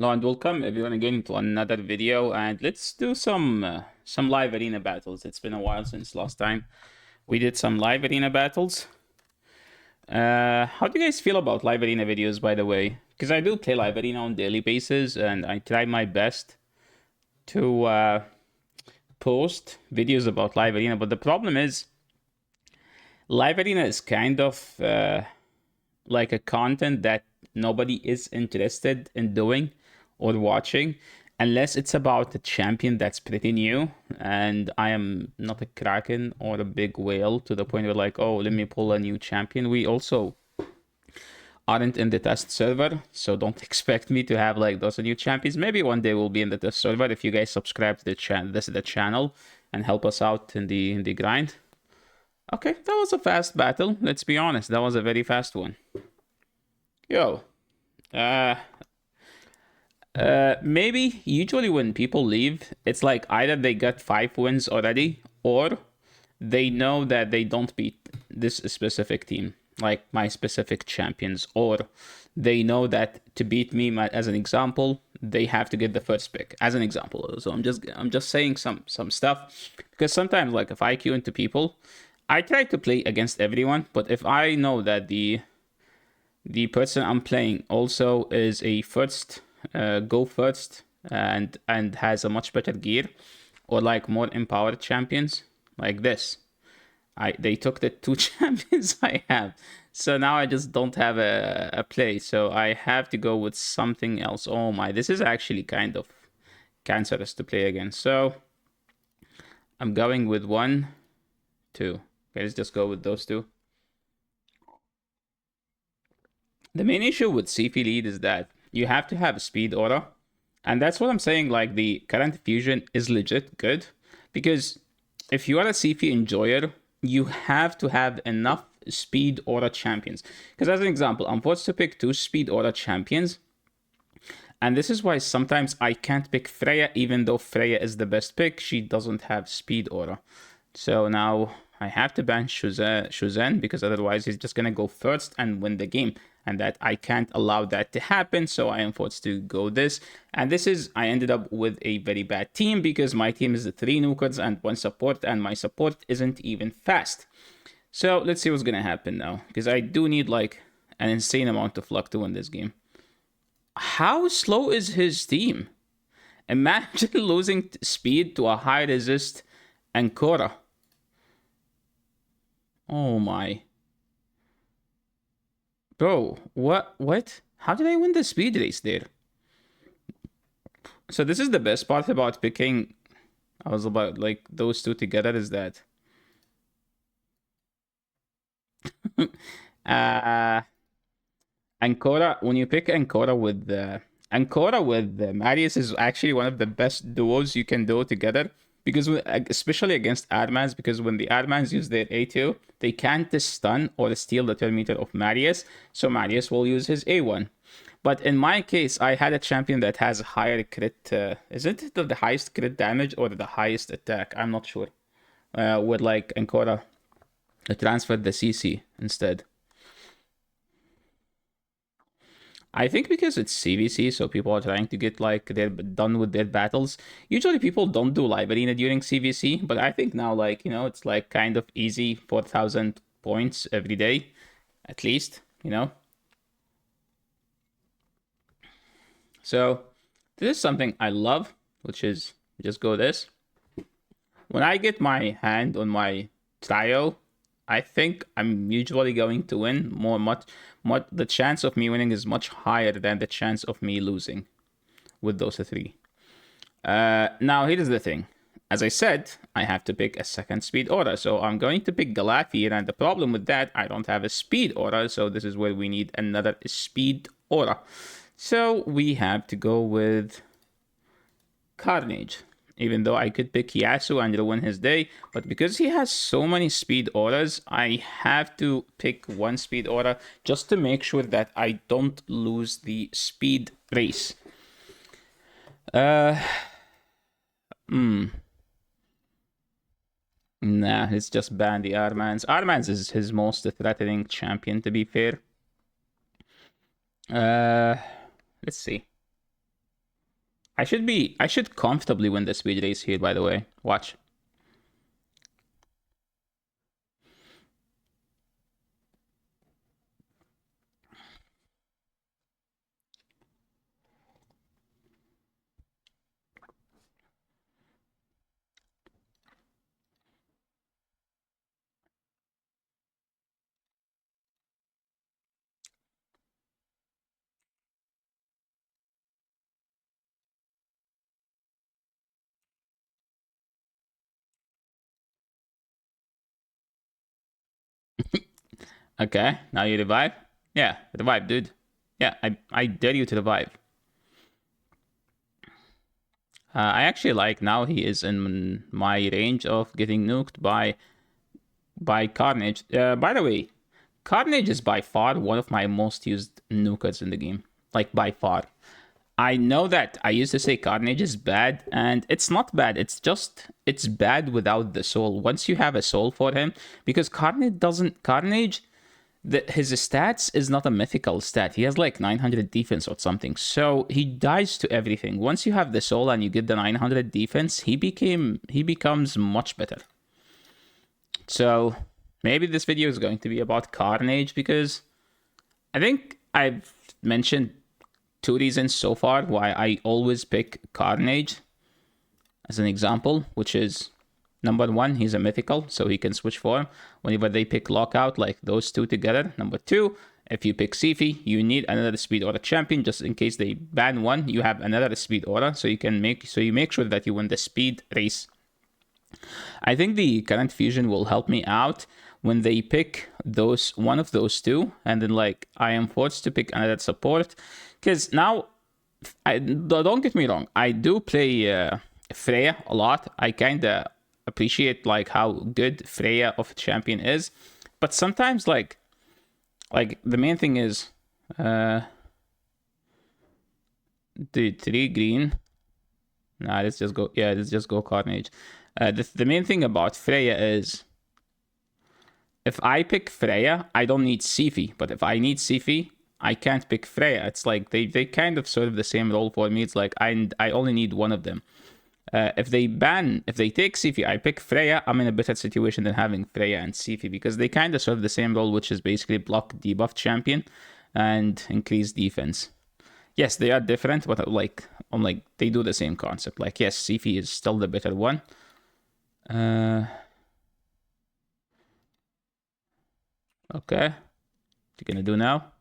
Hello and welcome everyone again to another video, and let's do some live arena battles. It's been a while since last time we did some live arena battles. How do you guys feel about live arena videos, by the way? Because I do play live arena on daily basis, and I try my best to post videos about live arena. But the problem is, live arena is kind of like a content that nobody is interested in doing or watching unless it's about a champion that's pretty new, and I am not a kraken or a big whale to the point where like, oh, let me pull a new champion. We also aren't in the test server, so don't expect me to have like those new champions. Maybe one day we'll be in the test server if you guys subscribe to the channel and help us out in the grind. Okay, that was a fast battle. Let's be honest, that was a very fast one. Yo, uh, maybe usually when people leave, it's like either they got 5 wins already, or they know that they don't beat this specific team, like my specific champions, or they know that to beat me, as an example, they have to get the first pick, as an example. So I'm just saying some stuff because sometimes, like, if I queue into people, I try to play against everyone, but if I know that the person I'm playing also is a first go first and has a much better gear, or like more empowered champions like this. They took the two champions I have. So now I just don't have a play. So I have to go with something else. Oh my, this is actually kind of cancerous to play against. So I'm going with 1, 2. Okay, let's just go with those two. The main issue with CP lead is that you have to have a speed aura. And that's what I'm saying. Like, the current fusion is legit good. Because if you are a CP enjoyer, you have to have enough speed aura champions. Because as an example, I'm forced to pick 2 speed aura champions. And this is why sometimes I can't pick Freya, even though Freya is the best pick. She doesn't have speed aura. So now I have to ban Shuzen because otherwise he's just going to go first and win the game. And that I can't allow that to happen, so I am forced to go this. And this is, I ended up with a very bad team because my team is the 3 Nukers and 1 support, and my support isn't even fast. So let's see what's going to happen now, because I do need like an insane amount of luck to win this game. How slow is his team? Imagine losing speed to a high resist Ancora. Oh my. Bro, what? How did I win the speed race there? So this is the best part about picking, I was about like those two together, is that uh Ancora, when you pick Ancora with Marius is actually one of the best duos you can do together, because especially against Admans, because when the Admans use their A2, they can't stun or steal the turn meter of Marius, so Marius will use his A1. But in my case, I had a champion that has higher crit. Is it the highest crit damage or the highest attack? I'm not sure. With like Ancora, I transferred the CC instead. I think because it's CVC, so people are trying to get like they're done with their battles. Usually people don't do live arena during CVC, but I think now, like, it's like kind of easy, 4,000 points every day, at least, So this is something I love, which is just go this. When I get my hand on my trio, I think I'm usually going to win much. The chance of me winning is much higher than the chance of me losing with those 3. Now, here's the thing. As I said, I have to pick a second speed aura. So I'm going to pick Galathir. And the problem with that, I don't have a speed aura. So this is where we need another speed aura. So we have to go with Carnage. Even though I could pick Yasuo and ruin his day, but because he has so many speed auras, I have to pick 1 speed aura just to make sure that I don't lose the speed race. Nah, let's just ban the Armans. Armans is his most threatening champion, to be fair. Let's see. I should comfortably win the speed race here, by the way. Watch. Okay, now you revive? Yeah, revive, dude. Yeah, I dare you to revive. I actually like now he is in my range of getting nuked by Carnage. By the way, Carnage is by far one of my most used nukers in the game. Like, by far. I know that I used to say Carnage is bad, and it's not bad. It's just, it's bad without the soul. Once you have a soul for him, because Carnage, his stats is not a mythical stat. He has like 900 defense or something. So he dies to everything. Once you have the soul and you get the 900 defense, he becomes much better. So maybe this video is going to be about Carnage, because I think I've mentioned two reasons so far why I always pick Carnage as an example, which is number one, he's a mythical, so he can switch form whenever they pick lockout, like those two together. Number two, if you pick Sifi, you need another speed aura champion just in case they ban one. You have another speed aura, so you make sure that you win the speed race. I think the current fusion will help me out when they pick one of those two, and then like I am forced to pick another support, because now don't get me wrong, I do play Freya a lot. I kind of appreciate like how good Freya of a champion is, but sometimes like the main thing is the 3 green. Nah, let's just go. Yeah, let's just go Carnage. The main thing about Freya is if I pick Freya, I don't need Sifi. But if I need Sifi, I can't pick Freya. It's like they kind of serve the same role for me. It's like I only need one of them. If they take Sifi, I pick Freya, I'm in a better situation than having Freya and Sifi, because they kind of serve the same role, which is basically block debuff champion and increase defense. Yes, they are different, but they do the same concept. Like, yes, Sifi is still the better one. Okay. What you gonna do now?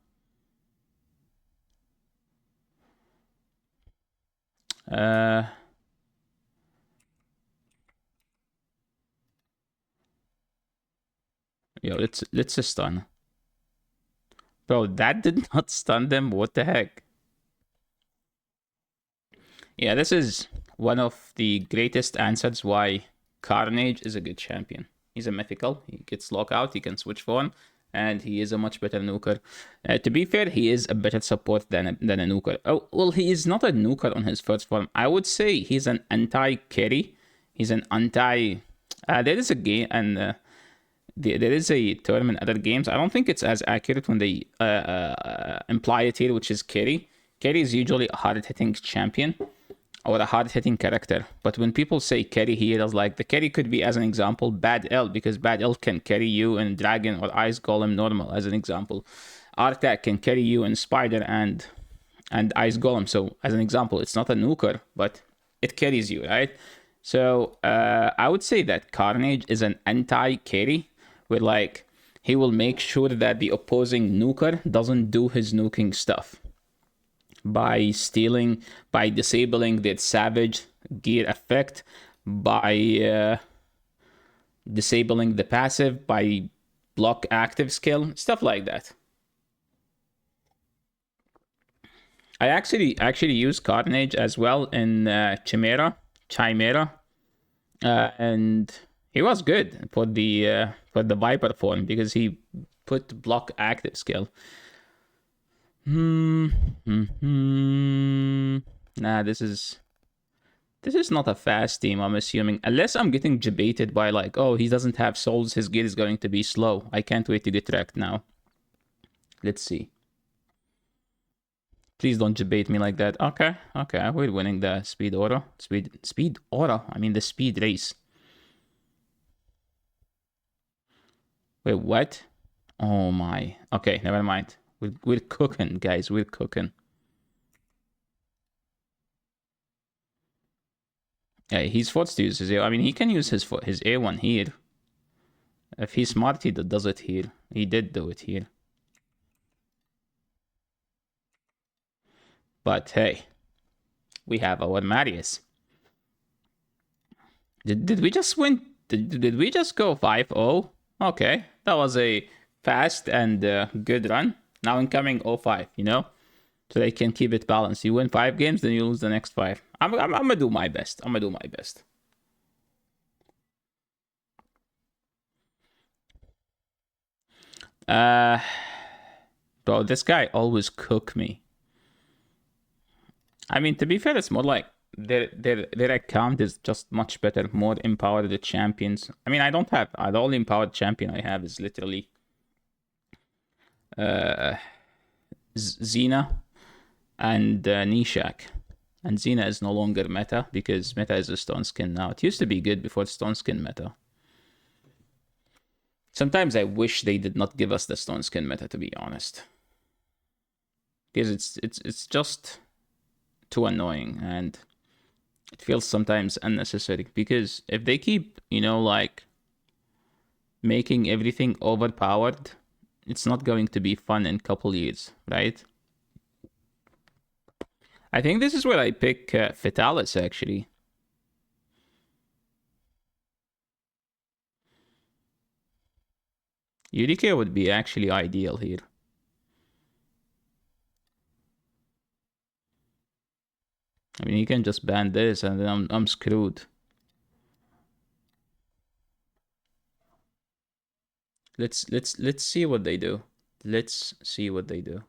Yo, let's just stun. Bro, that did not stun them. What the heck? Yeah, this is one of the greatest answers why Carnage is a good champion. He's a mythical. He gets lockout. He can switch form, and he is a much better nuker. To be fair, he is a better support than a nuker. Oh, well, he is not a nuker on his first form. I would say he's an anti-carry. He's an anti... there is a game, and there is a term in other games. I don't think it's as accurate when they imply it here, which is carry. Carry is usually a hard-hitting champion or a hard-hitting character. But when people say carry here, it's like the carry could be, as an example, Bad L, because Bad L can carry you in Dragon or Ice Golem normal, as an example. Artak can carry you in Spider and Ice Golem. So, as an example, it's not a nuker, but it carries you, right? So, I would say that Carnage is an anti-carry, where like he will make sure that the opposing nuker doesn't do his nuking stuff by disabling the savage gear effect, by disabling the passive, by block active skill, stuff like that. I actually use Carnage as well in Chimera, and he was good for the Viper form because he put block active skill. Nah, this is not a fast team, I'm assuming. Unless I'm getting debated by like, oh, he doesn't have souls, his gear is going to be slow. I can't wait to get wrecked now. Let's see. Please don't debate me like that. Okay, okay, we're winning the speed auto. Speed auto. I mean the speed race. Wait, what? Oh my. Okay, never mind. We're cooking, guys. We're cooking. Yeah, he's forced to use his A. I mean, he can use his A1 here. If he's smart, he does it here. He did do it here. But hey, we have our Marius. Did we just win? Did we just go 5-0? Okay, that was a fast and good run. Now incoming 0-5, you know? So they can keep it balanced. You win 5 games, then you lose the next 5. I'm gonna do my best. I'm gonna do my best. Bro, this guy always cook me. I mean, to be fair, it's more like their account is just much better, more empowered the champions. I mean, I don't have the only empowered champion I have is literally Xena and Nishak. And Xena is no longer meta because meta is a stone skin now. It used to be good before stone skin meta. Sometimes I wish they did not give us the stone skin meta, to be honest, because it's just too annoying and it feels sometimes unnecessary. Because if they keep, you know, like making everything overpowered, it's not going to be fun in a couple years, right? I think this is where I pick Fatalis, actually. UDK would be actually ideal here. I mean, you can just ban this and then I'm screwed. Let's see what they do. Let's see what they do.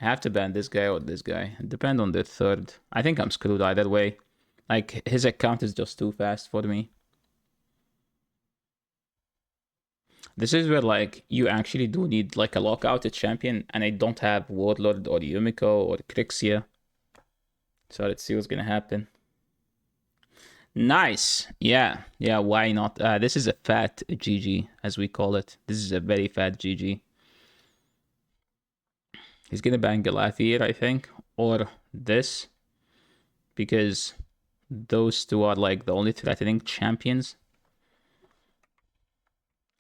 I have to ban this guy or this guy. Depend on the third. I think I'm screwed either way. Like, his account is just too fast for me. This is where, like, you actually do need, like, a lockout champion, and I don't have Warlord or Yumiko or Crixia. So let's see what's gonna happen. Nice. Yeah. Yeah, why not? This is a fat GG, as we call it. This is a very fat GG. He's gonna ban Galathir, I think, or this, because those two are like the only threatening champions.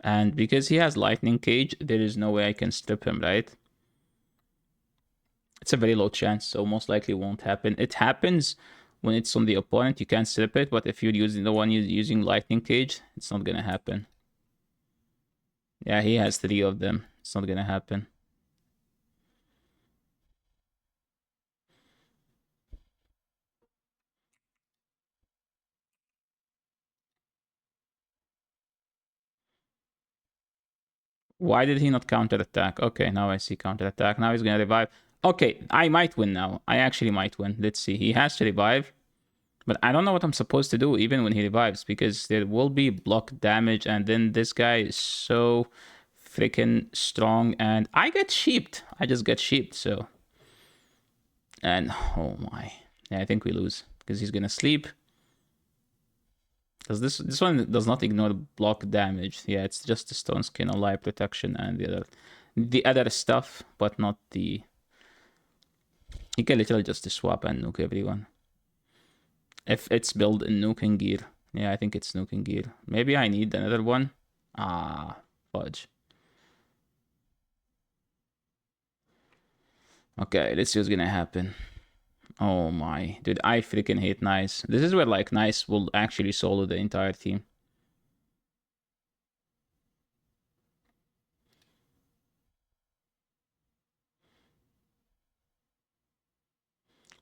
And because he has Lightning Cage, there is no way I can strip him, right? It's a very low chance, so most likely won't happen. It happens when it's on the opponent, you can't strip it, but if you're using the one using Lightning Cage, it's not gonna happen. Yeah, he has 3 of them. It's not gonna happen. Why did he not counterattack? Okay, now I see counterattack. Now he's gonna revive. Okay, I might win now. I actually might win. Let's see. He has to revive. But I don't know what I'm supposed to do even when he revives, because there will be block damage, and then this guy is so freaking strong, and I get sheeped. I just get sheeped, so. And oh my. Yeah, I think we lose because he's gonna sleep. Because this one does not ignore block damage. Yeah, it's just the stone skin, alive protection, and the other stuff, but not the. He can literally just swap and nuke everyone. If it's built in nuking gear. Yeah, I think it's nuking gear. Maybe I need another one. Ah, fudge. Okay, let's see what's gonna happen. Oh my. Dude, I freaking hate Nice. This is where, like, Nice will actually solo the entire team.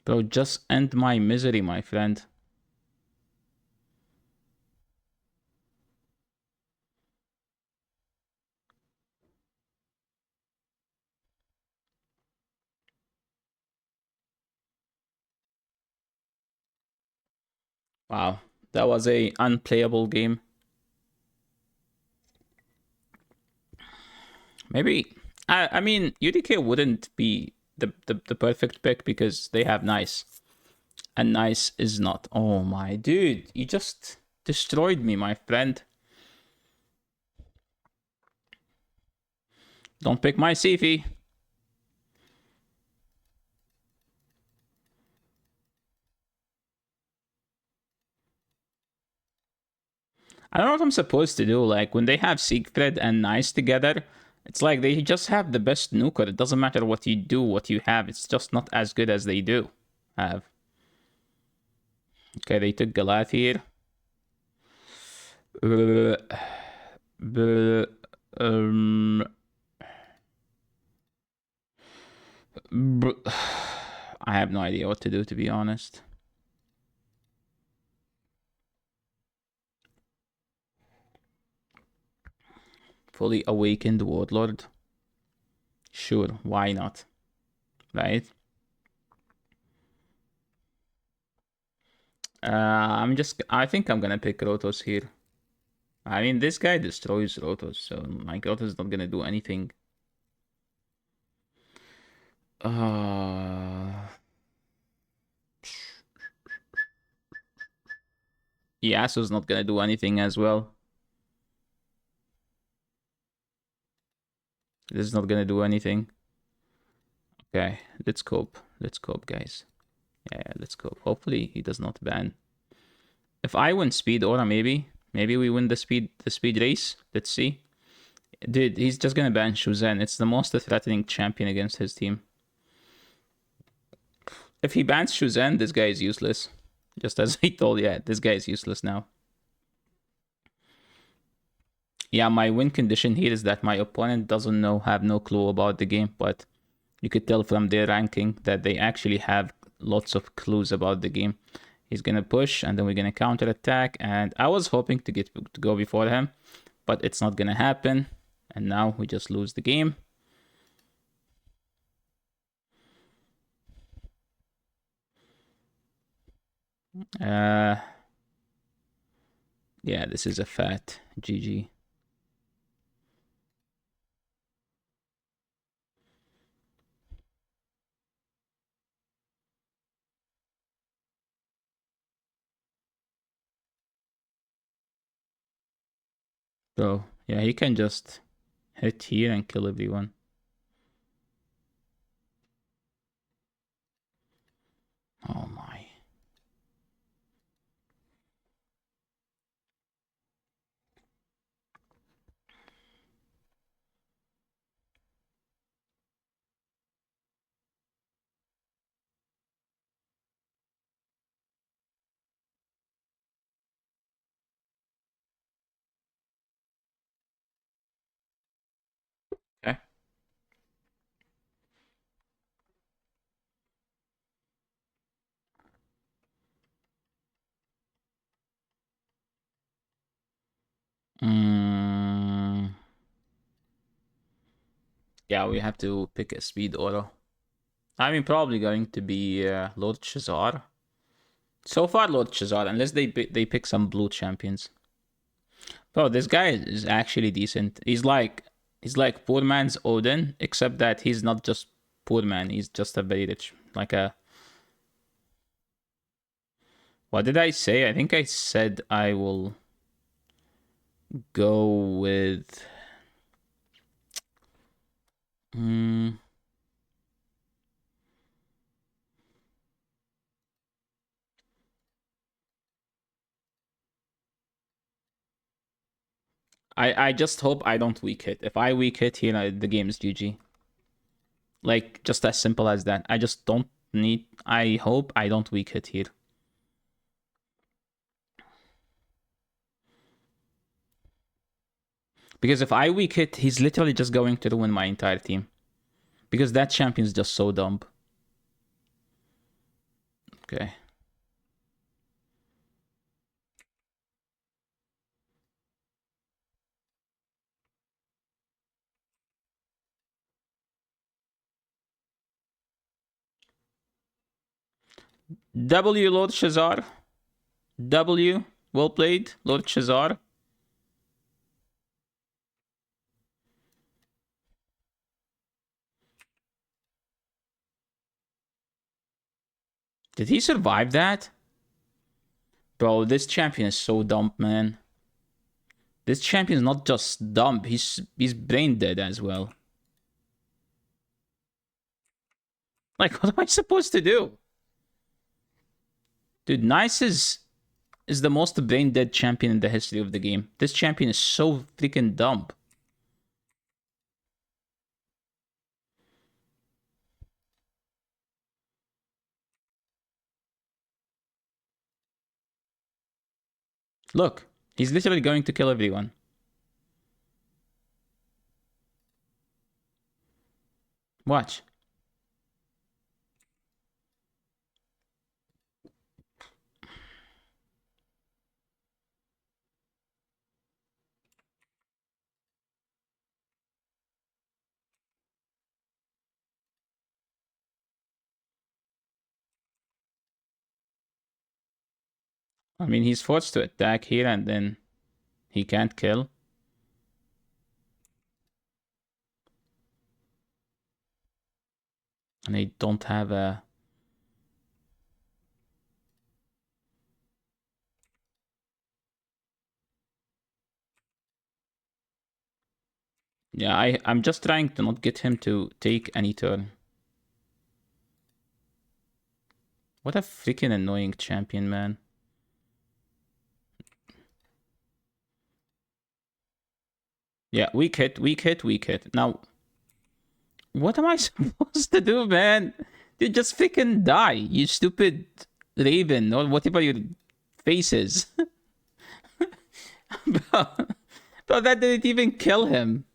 Bro, just end my misery, my friend. Wow, that was a unplayable game. Maybe I mean UDK wouldn't be the perfect pick because they have nice. And nice is not. Oh my dude, you just destroyed me, my friend. Don't pick my Sifi. I don't know what I'm supposed to do. Like when they have Siegfried and Nice together, it's like they just have the best nuker. It doesn't matter what you do, what you have. It's just not as good as they do have. Okay, they took Galath here. Um, I have no idea what to do, to be honest. Fully awakened warlord. Sure, why not? Right? I think I'm gonna pick Rotos here. I mean, this guy destroys Rotos, so my Rotos is not gonna do anything. Yasuo's not gonna do anything as well. This is not gonna do anything. Okay, let's cope. Let's cope, guys. Yeah, let's cope. Hopefully he does not ban. If I win speed aura, maybe we win the speed race. Let's see. Dude, he's just gonna ban Shuzen. It's the most threatening champion against his team. If he bans Shuzen, this guy is useless. Just as I told you, this guy is useless now. Yeah, my win condition here is that my opponent doesn't have no clue about the game, but you could tell from their ranking that they actually have lots of clues about the game. He's gonna push, and then we're gonna counter attack. And I was hoping to go before him, but it's not gonna happen. And now we just lose the game. Yeah, this is a fat GG. So yeah, he can just hit here and kill everyone. Oh my. Okay. Yeah, we have to pick a speed auto. I mean, probably going to be Lord Shazar. So far, Lord Shazar, unless they pick some blue champions. Bro, this guy is actually decent. He's like poor man's Odin, except that he's not just poor man. He's just a very rich, like a. What did I say? I think I said I will go with. I just hope I don't weak hit. If I weak hit here, the game is GG. Like, just as simple as that. I just don't need. I hope I don't weak hit here. Because if I weak hit, he's literally just going to ruin my entire team. Because that champion is just so dumb. Okay. W, Lord Shazar. W, well played, Lord Shazar. Did he survive that? Bro, this champion is so dumb, man. This champion is not just dumb, he's brain dead as well. Like, what am I supposed to do? Dude, Nice is the most brain dead champion in the history of the game. This champion is so freaking dumb. Look, he's literally going to kill everyone. Watch. I mean, he's forced to attack here and then he can't kill. And they don't have a... Yeah, I'm just trying to not get him to take any turn. What a freaking annoying champion, man. Yeah, weak hit, weak hit, weak hit. Now, what am I supposed to do, man? You just freaking die, you stupid raven, or whatever your face is. Bro, that didn't even kill him.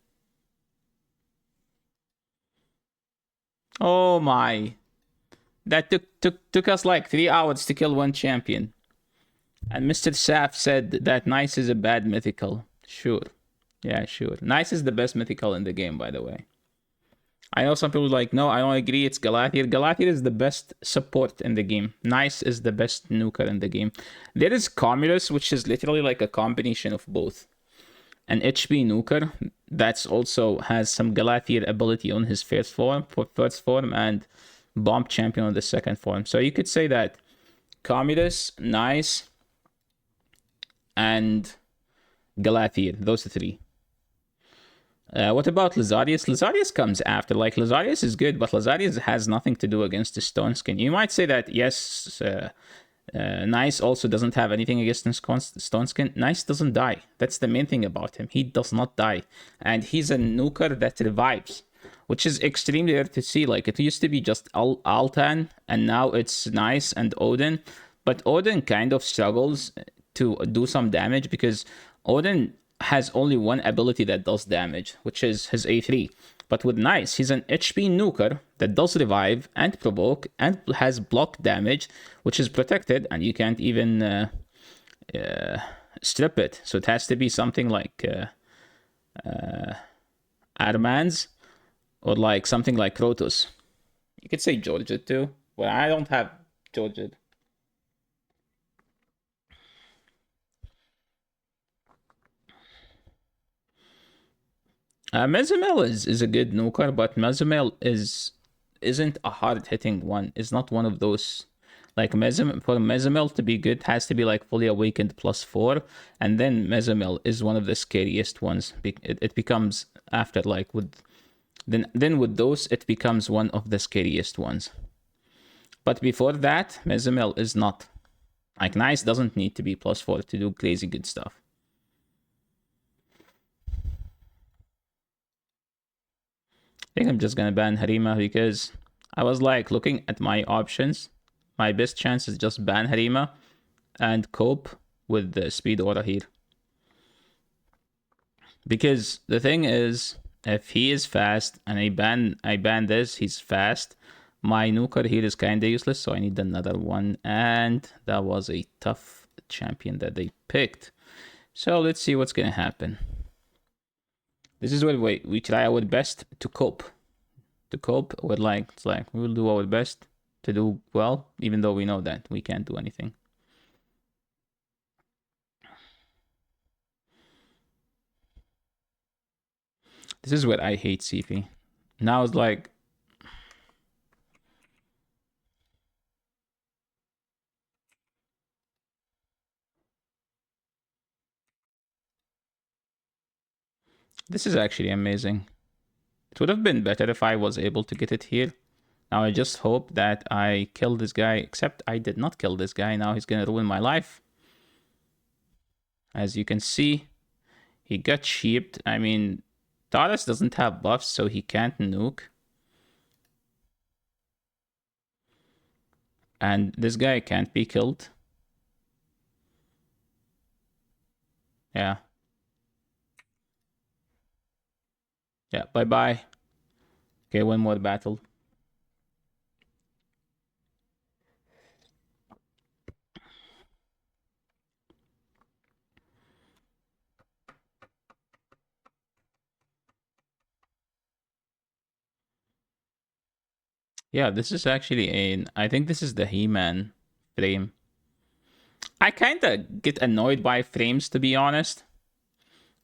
Oh my. That took us like 3 hours to kill one champion. And Mr. Saf said that Nice is a bad mythical. Sure. Yeah, sure. Nice is the best mythical in the game, by the way. I know some people are like, no, I don't agree, it's Galathir. Galathir is the best support in the game. Nice is the best nuker in the game. There is Comulus, which is literally like a combination of both. An HP nuker that's also has some Galathir ability on his first form, and bomb champion on the second form. So you could say that Comulus, Nice, and Galathir, those are three. What about Lazarius? Lazarius comes after. Like, Lazarius is good, but Lazarius has nothing to do against the Stone Skin. You might say that, yes, Nice also doesn't have anything against Stone Skin. Nice doesn't die. That's the main thing about him. He does not die. And he's a nuker that revives, which is extremely rare to see. Like, it used to be just Altan, and now it's Nice and Odin. But Odin kind of struggles to do some damage because Odin has only one ability that does damage, which is his A3. But with Nice, he's an HP nuker that does revive and provoke and has block damage, which is protected, and you can't even strip it. So it has to be something like Armand's or like something like Krotos. You could say Georgia too. Well, I don't have Georgia. Mezumel is a good nuker, but Mezumel isn't a hard hitting one. It's not one of those like for Mezumel to be good has to be like fully awakened +4, and then Mezumel is one of the scariest ones. It becomes after like with then with those it becomes one of the scariest ones. But before that, Mezumel is not. Like, Nice doesn't need to be +4 to do crazy good stuff. I think I'm just gonna ban Harima because I was like looking at my options. My best chance is just ban Harima and cope with the speed aura here. Because the thing is, if he is fast and I ban this, he's fast. My nuker here is kinda useless, so I need another one. And that was a tough champion that they picked. So let's see what's gonna happen. This is where we try our best to cope. To cope with it's like we will do our best to do well, even though we know that we can't do anything. This is what I hate CP. Now it's like This is actually amazing. It would have been better if I was able to get it here. Now I just hope that I kill this guy, except I did not kill this guy. Now he's gonna ruin my life. As you can see, he got sheeped. I mean, Taurus doesn't have buffs, so he can't nuke. And this guy can't be killed. Yeah. Yeah, bye-bye. Okay, one more battle. Yeah, this is actually I think this is the He-Man frame. I kind of get annoyed by frames, to be honest.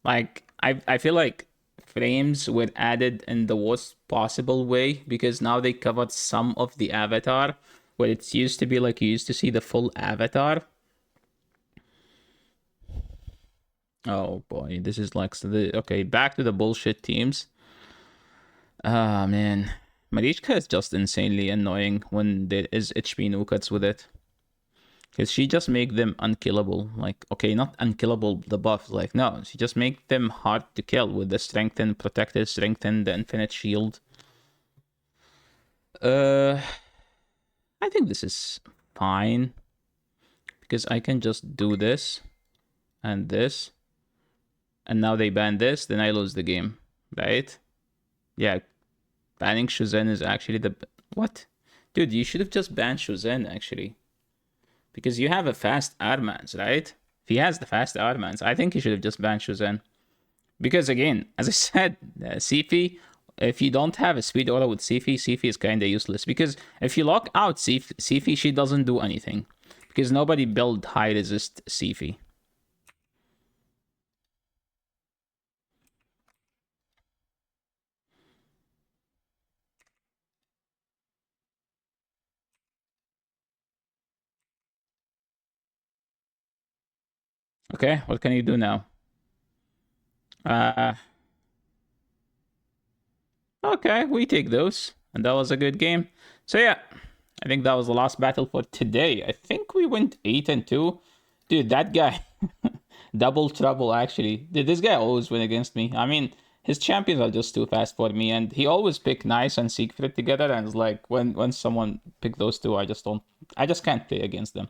Like, I feel like frames were added in the worst possible way because now they covered some of the avatar where it used to be like you used to see the full avatar. Oh boy, this is like okay, back to the bullshit teams. Ah man. Marichka is just insanely annoying when there is HP Nukats with it. Because she just make them unkillable. Like, okay, not unkillable, the buff. Like, no, she just make them hard to kill with the strengthen, protected, strengthen, the infinite shield. I think this is fine. Because I can just do this and this. And now they ban this, then I lose the game. Right? Yeah, banning Shuzen is actually the... What? Dude, you should have just banned Shuzen, actually. Because you have a fast Armans, right? If he has the fast Armans, I think he should have just banned Shuzen. Because again, as I said, Sifi, if you don't have a speed aura with Sifi, Sifi is kind of useless. Because if you lock out Sifi, she doesn't do anything. Because nobody built high resist Sifi. Okay, what can you do now? Okay, we take those. And that was a good game. So yeah, I think that was the last battle for today. I think we went 8-2. Dude, that guy... Double trouble, actually. Dude, this guy always win against me. I mean, his champions are just too fast for me. And he always pick Nice and Siegfried together. And it's like, when someone pick those two, I just don't... I just can't play against them.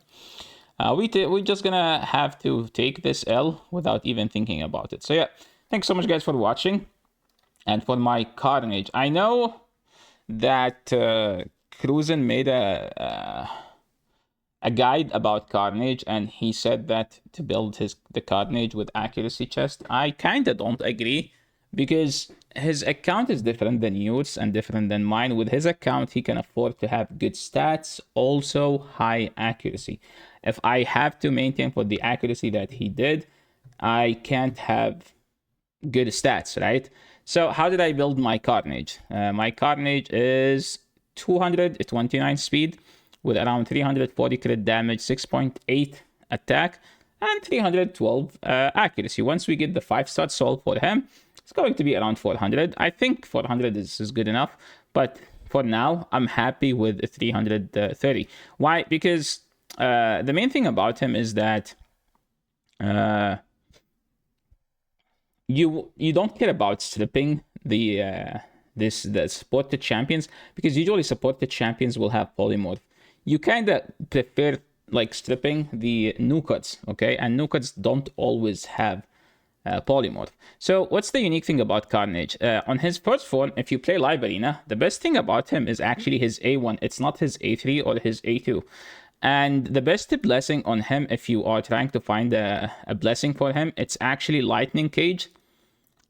We're just gonna have to take this L without even thinking about it. So yeah, thanks so much guys for watching. And for my Carnage, I know that Cruzen made a guide about Carnage, and he said that to build the Carnage with accuracy chest. I kinda don't agree because his account is different than yours and different than mine. With his account, he can afford to have good stats, also high accuracy. If I have to maintain for the accuracy that he did, I can't have good stats, right? So how did I build my Carnage? My Carnage is 229 speed with around 340 crit damage, 6.8 attack, and 312 accuracy. Once we get the 5-star soul for him, it's going to be around 400. I think 400 is good enough, but for now, I'm happy with 330. Why? Because the main thing about him is that you don't care about stripping the supported champions, because usually supported champions will have polymorph. You kind of prefer like stripping the Nukats, okay? And Nukats don't always have polymorph. So what's the unique thing about Carnage? On his first form, if you play live arena, the best thing about him is actually his A1. It's not his A3 or his A2. And the best blessing on him, if you are trying to find a blessing for him, it's actually Lightning Cage.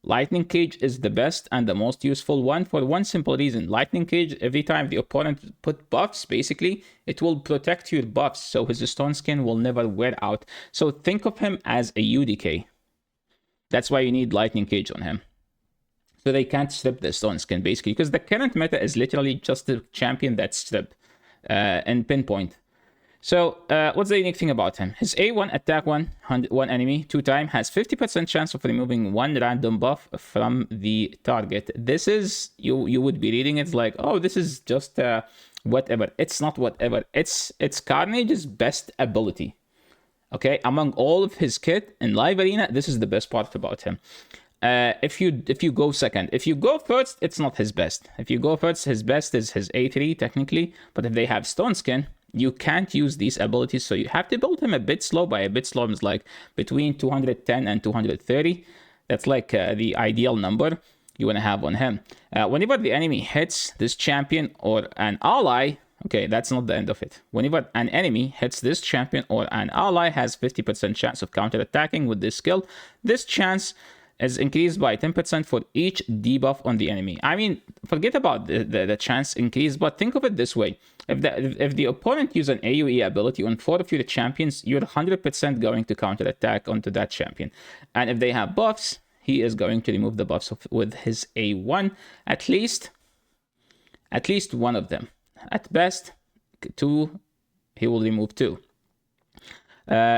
Lightning Cage is the best and the most useful one for one simple reason. Lightning Cage, every time the opponent put buffs, basically, it will protect your buffs, so his stone skin will never wear out. So think of him as a UDK. That's why you need Lightning Cage on him. So they can't strip the stone skin, basically, because the current meta is literally just a champion that's stripped and pinpoint. So what's the unique thing about him? His A1 attack one enemy 2 times has 50% chance of removing 1 random buff from the target. This is, you would be reading it like, oh, this is just whatever. It's not whatever. It's Carnage's best ability. Okay, among all of his kit in live arena, this is the best part about him. If you go second, if you go first, it's not his best. If you go first, his best is his A3 technically. But if they have Stone Skin, you can't use these abilities, so you have to build him a bit slow. By a bit slow, it's like between 210 and 230. That's like the ideal number you want to have on him. Whenever the enemy hits this champion or an ally, okay, that's not the end of it. Whenever an enemy hits this champion or an ally has 50% chance of counter-attacking with this skill, this chance is increased by 10% for each debuff on the enemy. I mean, forget about the chance increase, but think of it this way. If the opponent uses an AoE ability on 4 of your champions, you're 100% going to counterattack onto that champion. And if they have buffs, he is going to remove the buffs with his A1, at least one of them. At best, 2, he will remove 2.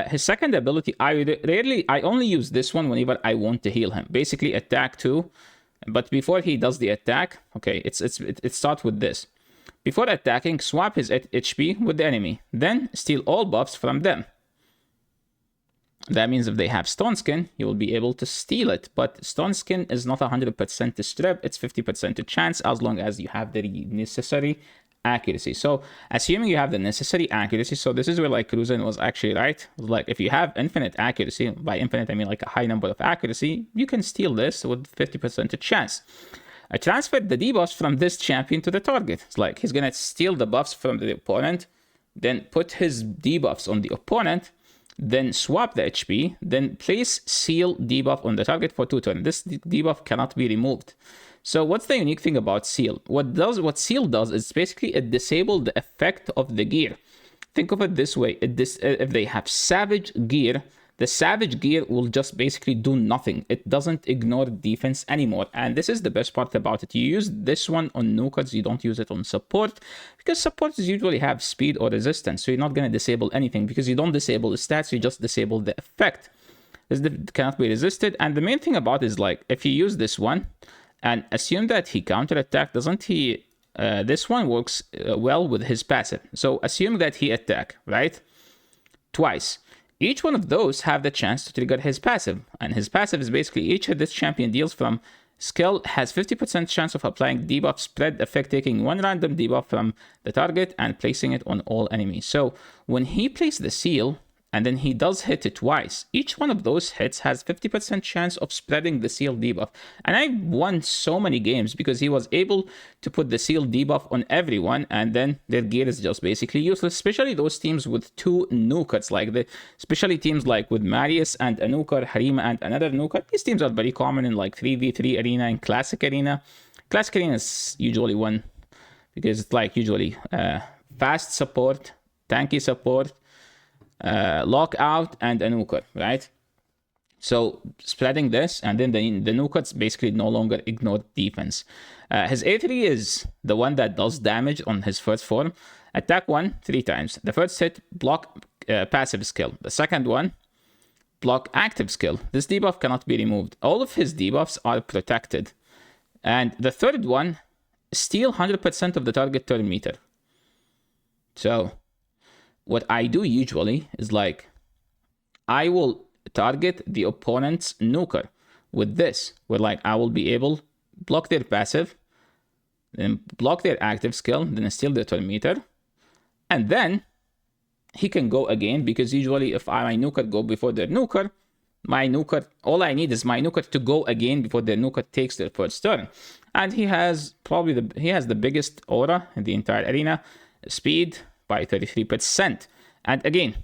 His second ability, I only use this one whenever I want to heal him. Basically, attack 2. But before he does the attack, okay, it starts with this. Before attacking, swap his HP with the enemy. Then steal all buffs from them. That means if they have Stone Skin, you will be able to steal it. But Stone Skin is not 100% to strip. It's 50% to chance as long as you have the necessary accuracy. So assuming you have the necessary accuracy, so this is where like Cruzen was actually right. Like if you have infinite accuracy, by infinite I mean like a high number of accuracy, you can steal this with 50% chance. I transferred the debuffs from this champion to the target. It's like he's gonna steal the buffs from the opponent, then put his debuffs on the opponent, then swap the HP, then place seal debuff on the target for 2 turns. This debuff cannot be removed. So what's the unique thing about seal? What seal does is basically it disables the effect of the gear. Think of it this way: if they have savage gear, the savage gear will just basically do nothing. It doesn't ignore defense anymore, and this is the best part about it. You use this one on Nukers, you don't use it on support, because supports usually have speed or resistance, so you're not going to disable anything, because you don't disable the stats, you just disable the effect. This cannot be resisted, and the main thing about it is like if you use this one, and assume that he counterattack, doesn't he? This one works well with his passive. So assume that he attack, right? Twice. Each one of those have the chance to trigger his passive. And his passive is basically each of this champion deals from skill has 50% chance of applying debuff spread effect, taking 1 random debuff from the target and placing it on all enemies. So when he places the seal, and then he does hit it twice, each one of those hits has 50% chance of spreading the seal debuff. And I won so many games because he was able to put the seal debuff on everyone, and then their gear is just basically useless, especially those teams with 2 Nukers, especially teams like with Marius and a Nuker, Harima and another Nuker. These teams are very common in like 3v3 arena and classic arena. Classic arena is usually won because it's like usually fast support, tanky support, lockout, and a Nuker, right? So spreading this, and then the Nukers basically no longer ignore defense. His A3 is the one that does damage on his first form. Attack 1 3 times. The first hit, block passive skill. The second one, block active skill. This debuff cannot be removed. All of his debuffs are protected. And the third one, steal 100% of the target turn meter. So what I do usually is like, I will target the opponent's Nuker with this, where like I will be able to block their passive, then block their active skill, then steal their turn meter, and then he can go again, because usually if my Nuker go before their Nuker, all I need is my Nuker to go again before their Nuker takes their first turn. And he has the biggest aura in the entire arena, speed by 33%. And again,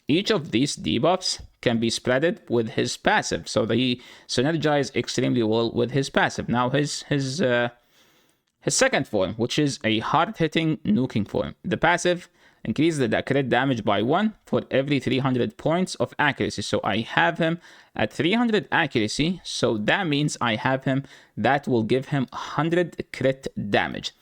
each of these debuffs can be spreaded with his passive, so that he synergizes extremely well with his passive. Now his second form, which is a hard-hitting nuking form. The passive increases the crit damage by 1 for every 300 points of accuracy. So I have him at 300 accuracy, so that means I have him, that will give him 100 crit damage.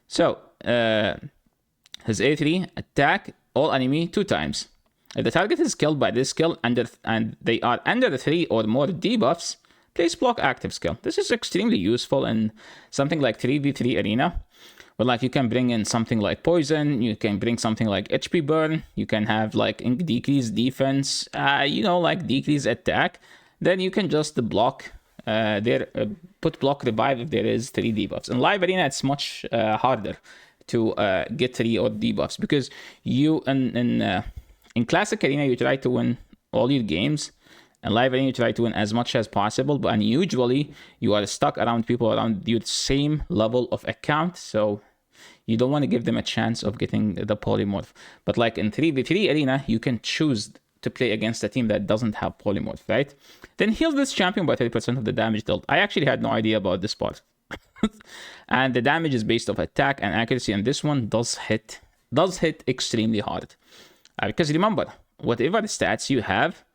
So his A3 attack all enemy 2 times. If the target is killed by this skill and they are under 3 or more debuffs, place block active skill. This is extremely useful in something like 3v3 arena. But like you can bring in something like poison, you can bring something like HP burn, you can have like decrease defense, like decrease attack. Then you can just block put block revive if there is 3 debuffs. In live arena, it's much harder to get 3 or debuffs because you in classic arena you try to win all your games. And live arena you try to win as much as possible, but usually you are stuck around people around your same level of account, so you don't want to give them a chance of getting the polymorph. But like in 3v3 arena, you can choose to play against a team that doesn't have polymorph, right? Then heal this champion by 30% of the damage dealt. I actually had no idea about this part. And the damage is based off attack and accuracy, and this one does hit extremely hard. Because remember, whatever the stats you have,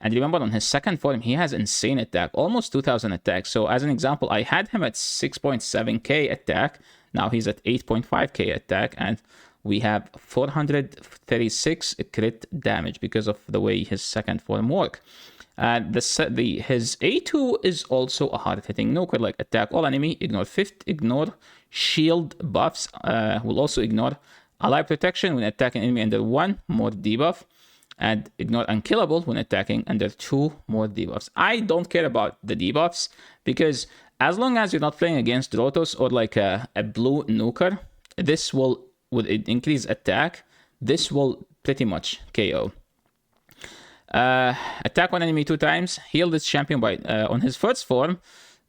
and remember on his second form, he has insane attack, almost 2000 attack. So as an example, I had him at 6.7k attack. Now he's at 8.5k attack, and we have 436 crit damage because of the way his second form work. His A2 is also a hard-hitting Nuker, like attack all enemy, ignore fifth, ignore shield buffs, will also ignore ally protection when attacking enemy under 1 more debuff, and ignore unkillable when attacking under 2 more debuffs. I don't care about the debuffs because as long as you're not playing against Rotos or like a blue Nuker, this will, with increased attack, this will pretty much KO. Attack one enemy 2 times, heal this champion by, on his first form,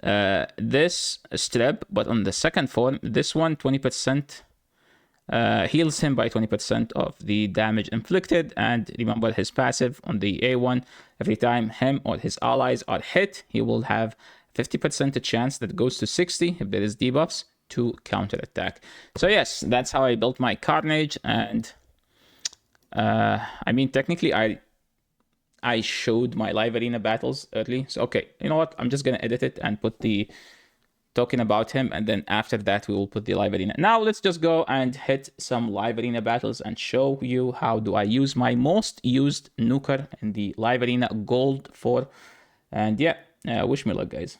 this strip, but on the second form, this one 20%. Heals him by 20% of the damage inflicted, and remember his passive on the A1, every time him or his allies are hit, he will have 50% chance that goes to 60 if there is debuffs to counter attack. So yes, that's how I built my Carnage, and I mean technically I showed my live arena battles early, so okay, you know what, I'm just gonna edit it and put the talking about him, and then after that we will put the live arena. Now let's just go and hit some live arena battles and show you how do I use my most used Nuker in the live arena gold 4. And yeah, wish me luck, guys.